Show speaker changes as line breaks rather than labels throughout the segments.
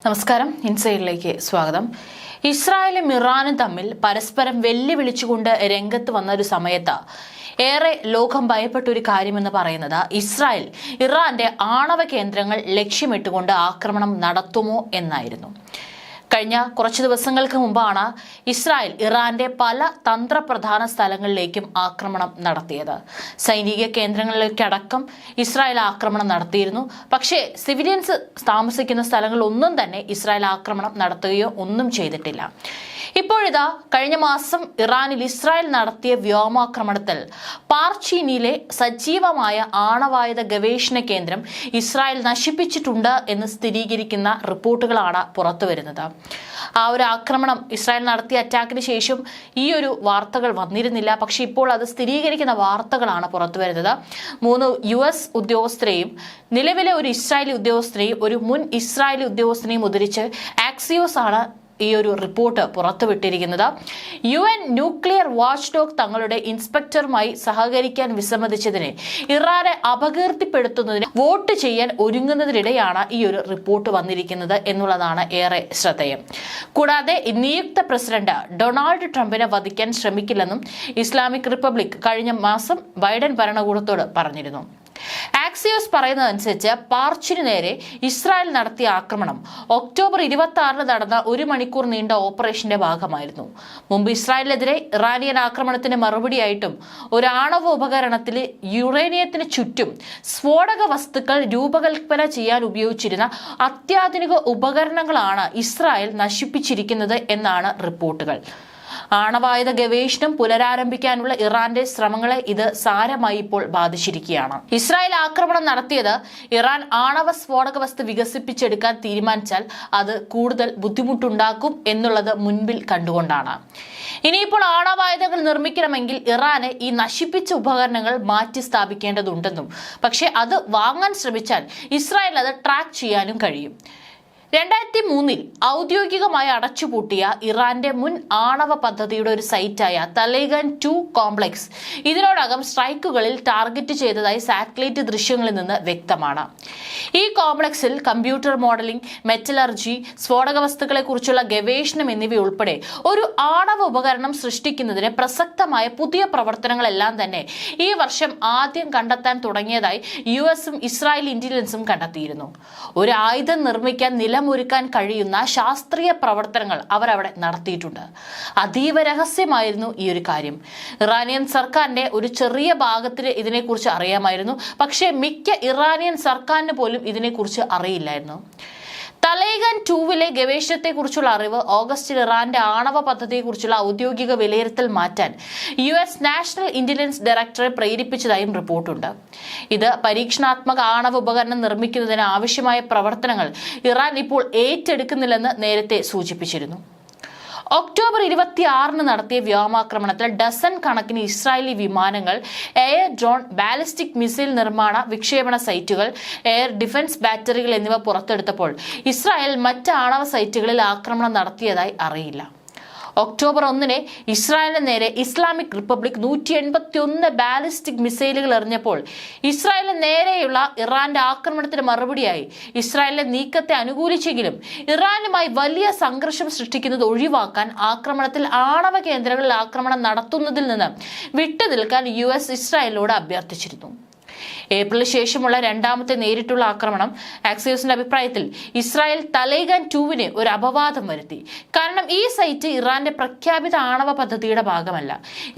നമസ്കാരം, ഇൻസൈഡിലേക്ക് സ്വാഗതം. ഇസ്രായേലും ഇറാനും തമ്മിൽ പരസ്പരം വെല്ലുവിളിച്ചുകൊണ്ട് രംഗത്ത് വന്ന ഒരു സമയത്ത് ഏറെ ലോകം ഭയപ്പെട്ട ഒരു കാര്യമെന്ന് പറയുന്നത് ഇസ്രായേൽ ഇറാന്റെ ആണവ കേന്ദ്രങ്ങൾ ലക്ഷ്യമിട്ടുകൊണ്ട് ആക്രമണം നടത്തുമോ എന്നായിരുന്നു. കഴിഞ്ഞ കുറച്ച് ദിവസങ്ങൾക്ക് മുമ്പാണ് ഇസ്രായേൽ ഇറാന്റെ പല തന്ത്രപ്രധാന സ്ഥലങ്ങളിലേക്കും ആക്രമണം നടത്തിയത്. സൈനിക കേന്ദ്രങ്ങളിലേക്കടക്കം ഇസ്രായേൽ ആക്രമണം നടത്തിയിരുന്നു. പക്ഷേ സിവിലിയൻസ് താമസിക്കുന്ന സ്ഥലങ്ങളിലൊന്നും തന്നെ ഇസ്രായേൽ ആക്രമണം നടത്തുകയോ ഒന്നും ചെയ്തിട്ടില്ല. ഇപ്പോഴിതാ കഴിഞ്ഞ മാസം ഇറാനിൽ ഇസ്രായേൽ നടത്തിയ വ്യോമാക്രമണത്തിൽ പാർച്ചീനിയിലെ സജീവമായ ആണവായുധ ഗവേഷണ കേന്ദ്രം ഇസ്രായേൽ നശിപ്പിച്ചിട്ടുണ്ട് എന്ന് സ്ഥിരീകരിക്കുന്ന റിപ്പോർട്ടുകളാണ് പുറത്തുവരുന്നത്. ആ ഒരു ആക്രമണം ഇസ്രായേൽ നടത്തിയ അറ്റാക്കിന് ശേഷം ഈ ഒരു വാർത്തകൾ വന്നിരുന്നില്ല. പക്ഷെ ഇപ്പോൾ അത് സ്ഥിരീകരിക്കുന്ന വാർത്തകളാണ് പുറത്തുവരുന്നത്. 3 US ഉദ്യോഗസ്ഥരെയും നിലവിലെ ഒരു ഇസ്രായേലി ഉദ്യോഗസ്ഥരെയും ഒരു മുൻ ഇസ്രായേലി ഉദ്യോഗസ്ഥനെയും ഉദ്ധരിച്ച് ആക്സിയോസ് ആണ് ഈ ഒരു റിപ്പോർട്ട് പുറത്തുവിട്ടിരിക്കുന്നത്. UN ന്യൂക്ലിയർ വാച്ച് ഡോഗ് തങ്ങളുടെ ഇൻസ്പെക്ടറുമായി സഹകരിക്കാൻ വിസമ്മതിച്ചതിനെ ഇറാനെ അപകീർത്തിപ്പെടുത്തുന്നതിന് വോട്ട് ചെയ്യാൻ ഒരുങ്ങുന്നതിനിടെയാണ് ഈ ഒരു റിപ്പോർട്ട് വന്നിരിക്കുന്നത് എന്നുള്ളതാണ് ഏറെ ശ്രദ്ധേയം. കൂടാതെ നിയുക്ത പ്രസിഡന്റ് ഡൊണാൾഡ് ട്രംപിനെ വധിക്കാൻ ശ്രമിക്കില്ലെന്നും ഇസ്ലാമിക് റിപ്പബ്ലിക് കഴിഞ്ഞ മാസം ബൈഡൻ ഭരണകൂടത്തോട് പറഞ്ഞിരുന്നു. ആക്സിയോസ് പറയുന്നതനുസരിച്ച് പാർച്ചിന് നേരെ ഇസ്രായേൽ നടത്തിയ ആക്രമണം ഒക്ടോബർ 26 നടന്ന 1 മണിക്കൂർ നീണ്ട ഓപ്പറേഷന്റെ ഭാഗമായിരുന്നു. മുമ്പ് ഇസ്രായേലിനെതിരെ ഇറാനിയൻ ആക്രമണത്തിന് മറുപടിയായിട്ടും ഒരു ആണവ ഉപകരണത്തിൽ യുറേനിയത്തിന് ചുറ്റും സ്ഫോടക വസ്തുക്കൾ രൂപകൽപ്പന ചെയ്യാൻ ഉപയോഗിച്ചിരുന്ന അത്യാധുനിക ഉപകരണങ്ങളാണ് ഇസ്രായേൽ നശിപ്പിച്ചിരിക്കുന്നത് എന്നാണ് റിപ്പോർട്ടുകൾ. ആണവായുധ ഗവേഷണം പുനരാരംഭിക്കാനുള്ള ഇറാന്റെ ശ്രമങ്ങളെ ഇത് സാരമായി ഇപ്പോൾ ബാധിച്ചിരിക്കുകയാണ്. ഇസ്രായേൽ ആക്രമണം നടത്തിയത് ഇറാൻ ആണവ സ്ഫോടക വസ്തു വികസിപ്പിച്ചെടുക്കാൻ തീരുമാനിച്ചാൽ അത് കൂടുതൽ ബുദ്ധിമുട്ടുണ്ടാക്കും എന്നുള്ളത് മുൻപിൽ കണ്ടുകൊണ്ടാണ്. ഇനിയിപ്പോൾ ആണവായുധങ്ങൾ നിർമ്മിക്കണമെങ്കിൽ ഇറാന് ഈ നശിപ്പിച്ച ഉപകരണങ്ങൾ മാറ്റി സ്ഥാപിക്കേണ്ടതുണ്ടെന്നും പക്ഷെ അത് വാങ്ങാൻ ശ്രമിച്ചാൽ ഇസ്രായേൽ അത് ട്രാക്ക് ചെയ്യാനും കഴിയും. 2003 ഔദ്യോഗികമായി അടച്ചുപൂട്ടിയ ഇറാന്റെ മുൻ ആണവ പദ്ധതിയുടെ ഒരു സൈറ്റായ തലേഗൻ 2 കോംപ്ലക്സ് ഇതിനോടകം സ്ട്രൈക്കുകളിൽ ടാർഗറ്റ് ചെയ്തതായി സാറ്റലൈറ്റ് ദൃശ്യങ്ങളിൽ നിന്ന് വ്യക്തമാണ്. ഈ കോംപ്ലക്സിൽ കമ്പ്യൂട്ടർ മോഡലിംഗ്, മെറ്റലർജി, സ്ഫോടക വസ്തുക്കളെ കുറിച്ചുള്ള ഗവേഷണം എന്നിവയുൾപ്പെടെ ഒരു ആണവ ഉപകരണം സൃഷ്ടിക്കുന്നതിന് പ്രസക്തമായ പുതിയ പ്രവർത്തനങ്ങളെല്ലാം തന്നെ ഈ വർഷം ആദ്യം കണ്ടെത്താൻ തുടങ്ങിയതായി US-ഉം ഇസ്രായേൽ ഇന്റലിജൻസും കണ്ടെത്തിയിരുന്നു. ഒരു ആയുധം നിർമ്മിക്കാൻ ഒരുക്കാൻ കഴിയുന്ന ശാസ്ത്രീയ പ്രവർത്തനങ്ങൾ അവരവിടെ നടത്തിയിട്ടുണ്ട്. അതീവ രഹസ്യമായിരുന്നു ഈ ഒരു കാര്യം. ഇറാനിയൻ സർക്കാരിന്റെ ഒരു ചെറിയ ഭാഗത്തിന് ഇതിനെക്കുറിച്ച് അറിയാമായിരുന്നു. പക്ഷേ മിക്ക ഇറാനിയൻ സർക്കാരിന് പോലും ഇതിനെക്കുറിച്ച് അറിയില്ലായിരുന്നു. തലേഗൻ 2-വിലെ ഗവേഷണത്തെക്കുറിച്ചുള്ള അറിവ് ഓഗസ്റ്റിൽ ഇറാന്റെ ആണവ പദ്ധതിയെക്കുറിച്ചുള്ള ഔദ്യോഗിക വിലയിരുത്തൽ മാറ്റാൻ US നാഷണൽ ഇന്റലിജൻസ് ഡയറക്ടറെ പ്രേരിപ്പിച്ചതായും റിപ്പോർട്ടുണ്ട്. ഇത് പരീക്ഷണാത്മക ആണവ ഉപകരണം നിർമ്മിക്കുന്നതിന് ആവശ്യമായ പ്രവർത്തനങ്ങൾ ഇറാൻ ഇപ്പോൾ ഏറ്റെടുക്കുന്നില്ലെന്ന് നേരത്തെ സൂചിപ്പിച്ചിരുന്നു. ഒക്ടോബർ 26 നടത്തിയ വ്യോമാക്രമണത്തിൽ ഡസൻ കണക്കിന് ഇസ്രായേലി വിമാനങ്ങൾ, എയർ ഡ്രോൺ, ബാലിസ്റ്റിക് മിസൈൽ നിർമ്മാണ വിക്ഷേപണ സൈറ്റുകൾ, എയർ ഡിഫൻസ് ബാറ്ററികൾ എന്നിവ പുറത്തെടുത്തപ്പോൾ ഇസ്രായേൽ മറ്റ് ആണവ സൈറ്റുകളിൽ ആക്രമണം നടത്തിയതായി അറിയില്ല. ഒക്ടോബർ 1 ഇസ്രായേലിന് നേരെ ഇസ്ലാമിക് റിപ്പബ്ലിക് 181 ബാലിസ്റ്റിക് മിസൈലുകൾ എറിഞ്ഞപ്പോൾ ഇസ്രായേലിന് നേരെയുള്ള ഇറാന്റെ ആക്രമണത്തിന് മറുപടിയായി ഇസ്രായേലിന്റെ നീക്കത്തെ അനുകൂലിച്ചെങ്കിലും ഇറാനുമായി വലിയ സംഘർഷം സൃഷ്ടിക്കുന്നത് ഒഴിവാക്കാൻ ആക്രമണത്തിൽ ആണവ കേന്ദ്രങ്ങളിൽ ആക്രമണം നടത്തുന്നതിൽ നിന്ന് വിട്ടുനിൽക്കാൻ US ഇസ്രായേലിനോട് അഭ്യർത്ഥിച്ചിരുന്നു. ഏപ്രിലിന് ശേഷമുള്ള രണ്ടാമത്തെ നേരിട്ടുള്ള ആക്രമണം ആക്സിയോസിന്റെ അഭിപ്രായത്തിൽ ഇസ്രായേൽ തലേഗൻ 2-വിന് ഒരു അപവാദം വരുത്തി. കാരണം ഈ സൈറ്റ് ഇറാന്റെ പ്രഖ്യാപിത ആണവ പദ്ധതിയുടെ ഭാഗമല്ല.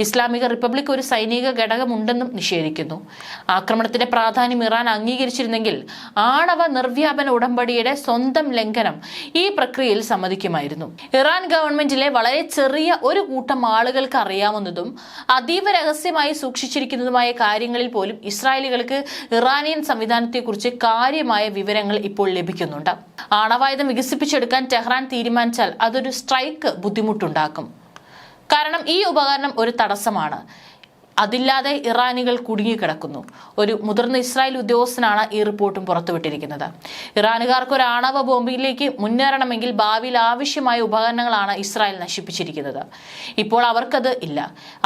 ഇസ്ലാമിക റിപ്പബ്ലിക് ഒരു സൈനിക ഘടകമുണ്ടെന്നും നിഷേധിക്കുന്നു. ആക്രമണത്തിന്റെ പ്രാധാന്യം ഇറാൻ അംഗീകരിച്ചിരുന്നെങ്കിൽ ആണവ നിർവ്യാപന ഉടമ്പടിയുടെ സ്വന്തം ലംഘനം ഈ പ്രക്രിയയിൽ സമ്മതിക്കുമായിരുന്നു. ഇറാൻ ഗവൺമെന്റിലെ വളരെ ചെറിയ ഒരു കൂട്ടം ആളുകൾക്ക് അറിയാവുന്നതും അതീവ രഹസ്യമായി സൂക്ഷിച്ചിരിക്കുന്നതുമായ കാര്യങ്ങളിൽ പോലും ഇസ്രായേലികൾക്ക് ഇറാനിയൻ സംവിധാനത്തെക്കുറിച്ച് കാര്യമായ വിവരങ്ങൾ ഇപ്പോൾ ലഭിക്കുന്നുണ്ട്. ആണവായുധം വികസിപ്പിച്ചെടുക്കാൻ ടെഹ്റാൻ തീരുമാനിച്ചാൽ അതൊരു സ്ട്രൈക്ക് ബുദ്ധിമുട്ടുണ്ടാക്കും. കാരണം ഈ ഉപകരണം ഒരു തടസ്സമാണ്. അതില്ലാതെ ഇറാനികൾ കുടുങ്ങിക്കിടക്കുന്നു. ഒരു മുതിർന്ന ഇസ്രായേൽ ഉദ്യോഗസ്ഥനാണ് ഈ റിപ്പോർട്ടും പുറത്തുവിട്ടിരിക്കുന്നത്. ഇറാനുകാർക്ക് ഒരു ആണവ ബോംബിലേക്ക് മുന്നേറണമെങ്കിൽ ഭാവിയിൽ ആവശ്യമായ ഉപകരണങ്ങളാണ് ഇസ്രായേൽ നശിപ്പിച്ചിരിക്കുന്നത്. ഇപ്പോൾ അവർക്കത് ഇല്ല.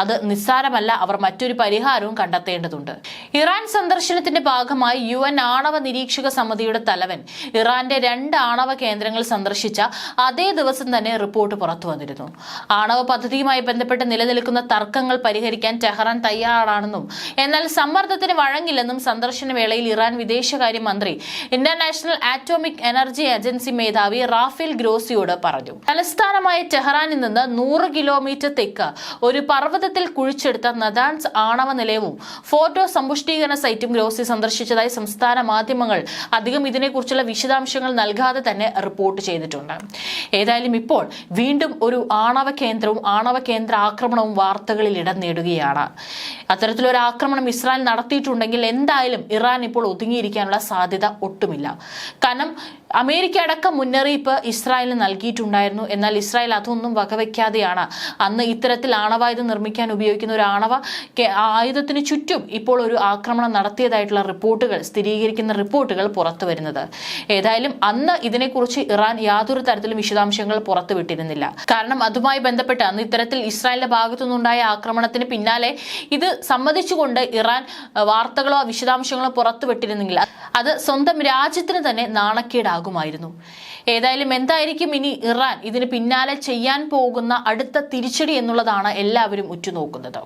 അത് നിസ്സാരമല്ല. അവർ മറ്റൊരു പരിഹാരവും കണ്ടെത്തേണ്ടതുണ്ട്. ഇറാൻ സന്ദർശനത്തിന്റെ ഭാഗമായി UN ആണവ നിരീക്ഷക സമിതിയുടെ തലവൻ ഇറാന്റെ 2 ആണവ കേന്ദ്രങ്ങൾ സന്ദർശിച്ച അതേ ദിവസം തന്നെ റിപ്പോർട്ട് പുറത്തു വന്നിരുന്നു. ആണവ പദ്ധതിയുമായി ബന്ധപ്പെട്ട് നിലനിൽക്കുന്ന തർക്കങ്ങൾ പരിഹരിക്കാൻ ടെഹ്റാൻ തയ്യാറാണെന്നും എന്നാൽ സമ്മർദ്ദത്തിന് വഴങ്ങില്ലെന്നും സന്ദർശന വേളയിൽ ഇറാൻ വിദേശകാര്യ മന്ത്രി ഇന്റർനാഷണൽ ആറ്റോമിക് എനർജി ഏജൻസി മേധാവി റാഫേൽ ഗ്രോസിയോട് പറഞ്ഞു. തലസ്ഥാനമായ ടെഹ്റാനിൽ നിന്ന് 100 കിലോമീറ്റർ തെക്ക് ഒരു പർവ്വതത്തിൽ കുഴിച്ചെടുത്ത നദാൻസ് ആണവ നിലയവും ഫോട്ടോ സമ്പുഷ്ടീകരണ സൈറ്റും ഗ്രോസി സന്ദർശിച്ചതായി സംസ്ഥാന മാധ്യമങ്ങൾ അധികം ഇതിനെക്കുറിച്ചുള്ള വിശദാംശങ്ങൾ നൽകാതെ തന്നെ റിപ്പോർട്ട് ചെയ്തിട്ടുണ്ട്. ഏതായാലും ഇപ്പോൾ വീണ്ടും ഒരു ആണവ കേന്ദ്രവും ആണവ കേന്ദ്ര ആക്രമണവും വാർത്തകളിൽ ഇടം നേടുകയാണ്. അത്തരത്തിലൊരു ആക്രമണം ഇസ്രായേൽ നടത്തിയിട്ടുണ്ടെങ്കിൽ എന്തായാലും ഇറാൻ ഇപ്പോൾ ഒതുങ്ങിയിരിക്കാനുള്ള സാധ്യത ഒട്ടുമില്ല. കാരണം അമേരിക്ക അടക്കം മുന്നറിയിപ്പ് ഇസ്രായേലിന് നൽകിയിട്ടുണ്ടായിരുന്നു. എന്നാൽ ഇസ്രായേൽ അതൊന്നും വകവയ്ക്കാതെയാണ് അന്ന് ഇത്തരത്തിൽ ആണവായുധം നിർമ്മിക്കാൻ ഉപയോഗിക്കുന്ന ഒരു ആണവ ആയുധത്തിന് ചുറ്റും ഇപ്പോൾ ഒരു ആക്രമണം നടത്തിയതായിട്ടുള്ള സ്ഥിരീകരിക്കുന്ന റിപ്പോർട്ടുകൾ പുറത്തു വരുന്നത്. ഏതായാലും അന്ന് ഇതിനെക്കുറിച്ച് ഇറാൻ യാതൊരു തരത്തിലും വിശദാംശങ്ങൾ പുറത്തുവിട്ടിരുന്നില്ല. കാരണം അതുമായി ബന്ധപ്പെട്ട് അന്ന് ഇത്തരത്തിൽ ഇസ്രായേലിന്റെ ഭാഗത്തുനിന്നുണ്ടായ ആക്രമണത്തിന് പിന്നാലെ ഇത് സമ്മതിച്ചുകൊണ്ട് ഇറാൻ വാർത്തകളോ വിശദാംശങ്ങളോ പുറത്തുവിട്ടിരുന്നെങ്കിൽ അത് സ്വന്തം രാജ്യത്തിന് തന്നെ നാണക്കേടാകുമായിരുന്നു. ഏതായാലും എന്തായിരിക്കും ഇനി ഇറാൻ ഇതിന് പിന്നാലെ ചെയ്യാൻ പോകുന്ന അടുത്ത തിരിച്ചടി എന്നുള്ളതാണ് എല്ലാവരും ഉറ്റുനോക്കുന്നത്.